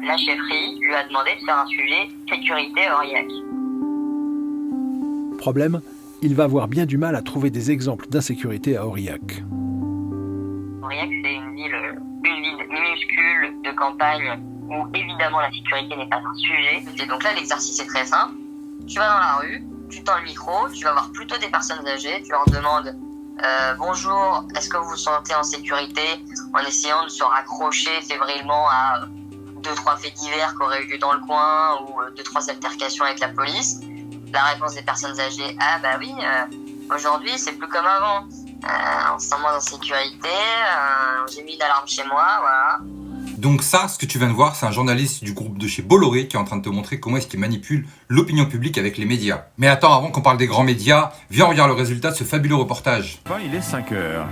La chefferie lui a demandé de faire un sujet sécurité à Aurillac. Problème, il va avoir bien du mal à trouver des exemples d'insécurité à Aurillac. Aurillac, c'est une ville minuscule de campagne où évidemment la sécurité n'est pas un sujet. Et donc là, l'exercice est très simple. Tu vas dans la rue, tu tends le micro, tu vas voir plutôt des personnes âgées, tu leur demandes bonjour, est-ce que vous vous sentez en sécurité, en essayant de se raccrocher fébrilement à 2-3 faits divers qui auraient eu lieu dans le coin ou 2-3 altercations avec la police. La réponse des personnes âgées, ah bah oui, aujourd'hui c'est plus comme avant. On se sent moins en sécurité, j'ai mis une alarme chez moi, voilà. Donc ça, ce que tu viens de voir, c'est un journaliste du groupe de chez Bolloré qui est en train de te montrer comment est-ce qu'il manipule l'opinion publique avec les médias. Mais attends, avant qu'on parle des grands médias, viens regarder le résultat de ce fabuleux reportage. Il est 5 heures.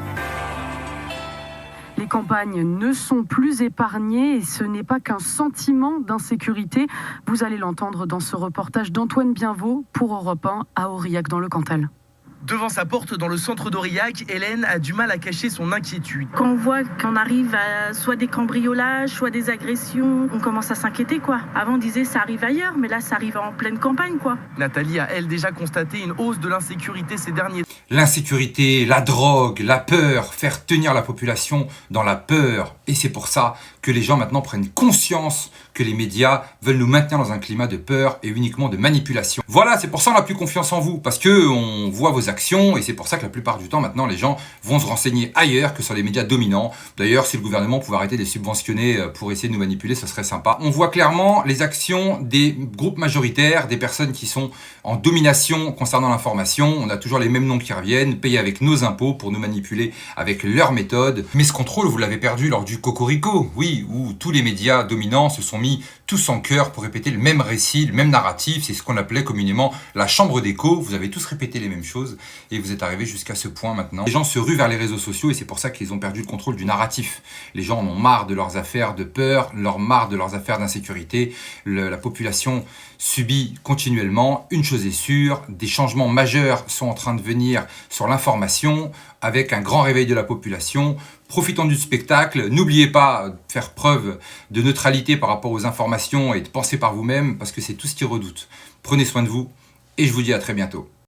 Les campagnes ne sont plus épargnées et ce n'est pas qu'un sentiment d'insécurité. Vous allez l'entendre dans ce reportage d'Antoine Bienvaux pour Europe 1 à Aurillac dans le Cantal. Devant sa porte dans le centre d'Aurillac, Hélène a du mal à cacher son inquiétude. Quand on voit qu'on arrive à soit des cambriolages, soit des agressions, on commence à s'inquiéter quoi. Avant on disait ça arrive ailleurs, mais là ça arrive en pleine campagne quoi. Nathalie a elle déjà constaté une hausse de l'insécurité ces derniers temps. L'insécurité, la drogue, la peur, faire tenir la population dans la peur. Et c'est pour ça que les gens maintenant prennent conscience que les médias veulent nous maintenir dans un climat de peur et uniquement de manipulation. Voilà, c'est pour ça qu'on n'a plus confiance en vous, parce que on voit vos actions et c'est pour ça que la plupart du temps maintenant les gens vont se renseigner ailleurs que sur les médias dominants. D'ailleurs, si le gouvernement pouvait arrêter de les subventionner pour essayer de nous manipuler, ce serait sympa. On voit clairement les actions des groupes majoritaires, des personnes qui sont en domination concernant l'information. On a toujours les mêmes noms qui reviennent, payés avec nos impôts pour nous manipuler avec leurs méthodes. Mais ce contrôle, vous l'avez perdu lors du Cocorico, oui, où tous les médias dominants se sont mis tous en chœur pour répéter le même récit, le même narratif. C'est ce qu'on appelait communément la chambre d'écho. Vous avez tous répété les mêmes choses et vous êtes arrivés jusqu'à ce point maintenant. Les gens se ruent vers les réseaux sociaux et c'est pour ça qu'ils ont perdu le contrôle du narratif. Les gens en ont marre de leurs affaires de peur, marre de leurs affaires d'insécurité. La population subit continuellement. Une chose est sûre, des changements majeurs sont en train de venir sur l'information avec un grand réveil de la population. Profitons du spectacle. N'oubliez pas de faire preuve de neutralité par rapport aux informations et de penser par vous-même parce que c'est tout ce qu'ils redoutent. Prenez soin de vous et je vous dis à très bientôt.